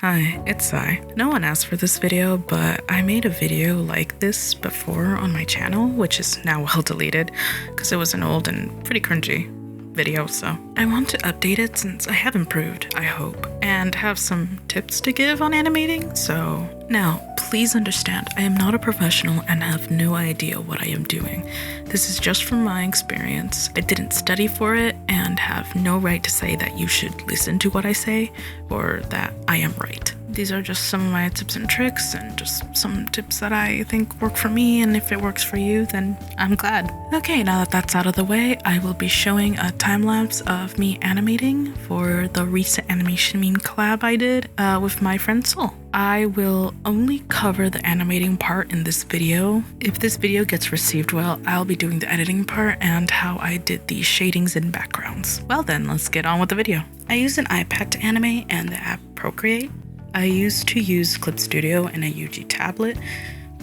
Hi, it's Sai. No one asked for this video, but I made a video like this before on my channel, which is now well deleted because it was an old and pretty cringy video, so I want to update it since I have improved, I hope, and have some tips to give on animating. So now, please understand, I am not a professional and have no idea what I am doing. This is just from my experience. I didn't study for it and have no right to say that you should listen to what I say or that I am right. These are just some of my tips and tricks and just some tips that I think work for me, and if it works for you, then I'm glad. Okay, now that that's out of the way, I will be showing a time-lapse of me animating for the recent animation meme collab I did with my friend Soul. I will only cover the animating part in this video. If this video gets received well, I'll be doing the editing part and how I did the shadings and backgrounds. Well then, let's get on with the video. I use an iPad to animate and the app Procreate. I used to use Clip Studio and a UG tablet,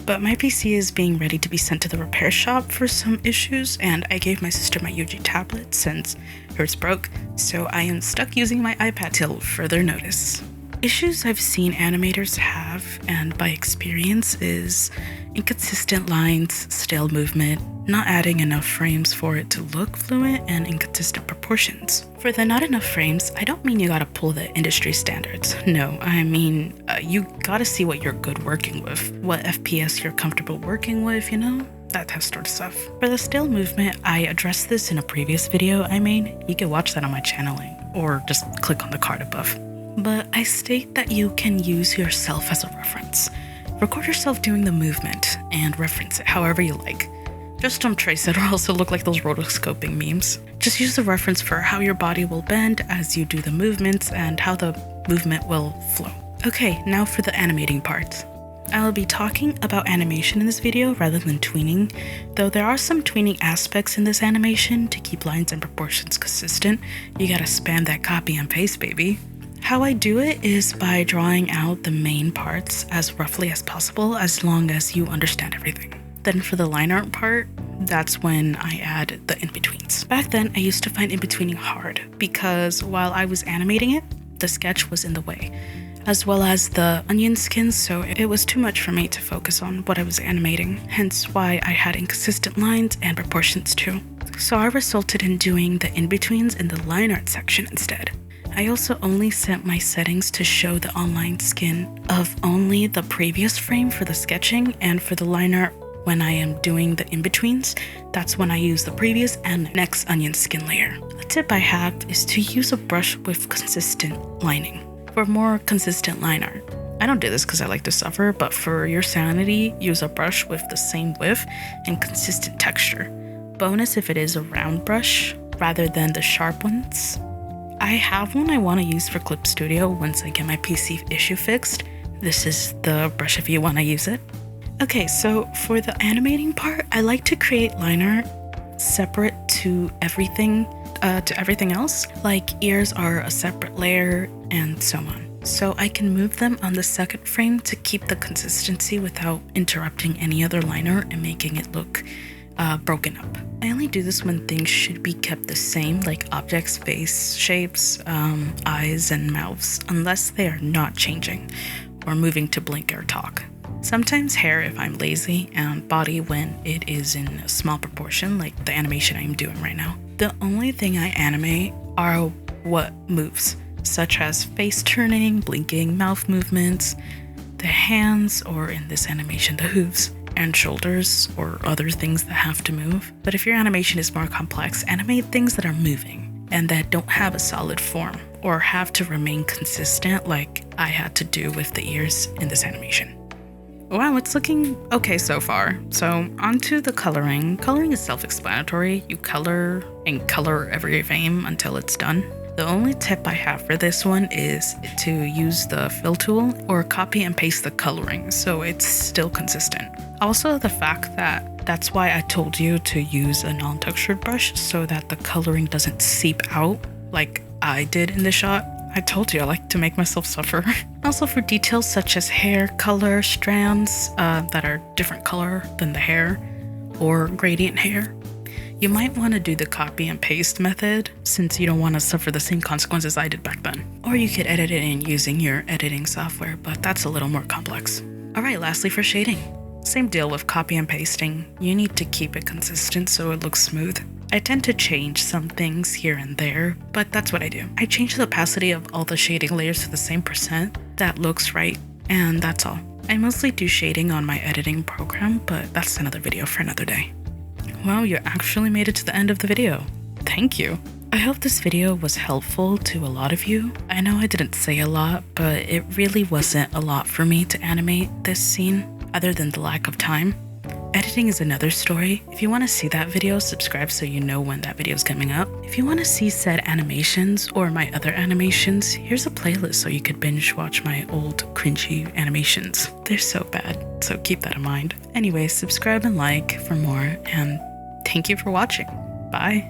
but my PC is being ready to be sent to the repair shop for some issues, and I gave my sister my UG tablet since hers broke, so I am stuck using my iPad till further notice. Issues I've seen animators have, and by experience, is inconsistent lines, stale movement, not adding enough frames for it to look fluent, and inconsistent proportions. For the not enough frames, I don't mean you gotta pull the industry standards. No, I mean you gotta see what you're good working with, what FPS you're comfortable working with, you know? That sort of stuff. For the stale movement, I addressed this in a previous video I made. You can watch that on my channel, or just click on the card above. But I state that you can use yourself as a reference. Record yourself doing the movement and reference it however you like. Just don't trace it or else it'll look like those rotoscoping memes. Just use the reference for how your body will bend as you do the movements and how the movement will flow. Okay, now for the animating part. I'll be talking about animation in this video rather than tweening, though there are some tweening aspects in this animation to keep lines and proportions consistent. You gotta spam that copy and paste, baby. How I do it is by drawing out the main parts as roughly as possible as long as you understand everything. Then for the line art part, that's when I add the in-betweens. Back then, I used to find in-betweening hard because while I was animating it, the sketch was in the way, as well as the onion skins, so it was too much for me to focus on what I was animating, hence why I had inconsistent lines and proportions too. So I resulted in doing the in-betweens in the line art section instead. I also only set my settings to show the online skin of only the previous frame for the sketching, and for the line art when I am doing the in-betweens, that's when I use the previous and next onion skin layer. A tip I have is to use a brush with consistent lining for more consistent line art. I don't do this because I like to suffer, but for your sanity, use a brush with the same width and consistent texture. Bonus if it is a round brush rather than the sharp ones. I have one I want to use for Clip Studio once I get my PC issue fixed. This is the brush if you want to use it. Okay, so for the animating part, I like to create line art separate to everything else. Like ears are a separate layer and so on. So I can move them on the second frame to keep the consistency without interrupting any other line art and making it look broken up. I only do this when things should be kept the same, like objects, face shapes, eyes, and mouths, unless they are not changing or moving to blink or talk. Sometimes hair if I'm lazy, and body when it is in a small proportion, like the animation I'm doing right now. The only thing I animate are what moves, such as face turning, blinking, mouth movements, the hands, or in this animation, the hooves, and shoulders or other things that have to move. But if your animation is more complex, animate things that are moving and that don't have a solid form or have to remain consistent like I had to do with the ears in this animation. Wow, it's looking okay so far. So onto the coloring. Coloring is self-explanatory. You color and color every frame until it's done. The only tip I have for this one is to use the fill tool or copy and paste the coloring so it's still consistent. Also, the fact that that's why I told you to use a non-textured brush so that the coloring doesn't seep out like I did in the shot. I told you I like to make myself suffer. Also for details such as hair color, strands that are different color than the hair, or gradient hair, You might want to do the copy and paste method since you don't want to suffer the same consequences I did back then. Or you could edit it in using your editing software, but that's a little more complex. Alright, lastly for shading. Same deal with copy and pasting. You need to keep it consistent so it looks smooth. I tend to change some things here and there, but that's what I do. I change the opacity of all the shading layers to the same percent. That looks right, and that's all. I mostly do shading on my editing program, but that's another video for another day. Wow, you actually made it to the end of the video. Thank you. I hope this video was helpful to a lot of you. I know I didn't say a lot, but it really wasn't a lot for me to animate this scene, other than the lack of time. Editing is another story. If you want to see that video, subscribe so you know when that video is coming up. If you want to see said animations or my other animations, here's a playlist so you could binge watch my old cringy animations. They're so bad, so keep that in mind. Anyway, subscribe and like for more, and thank you for watching. Bye.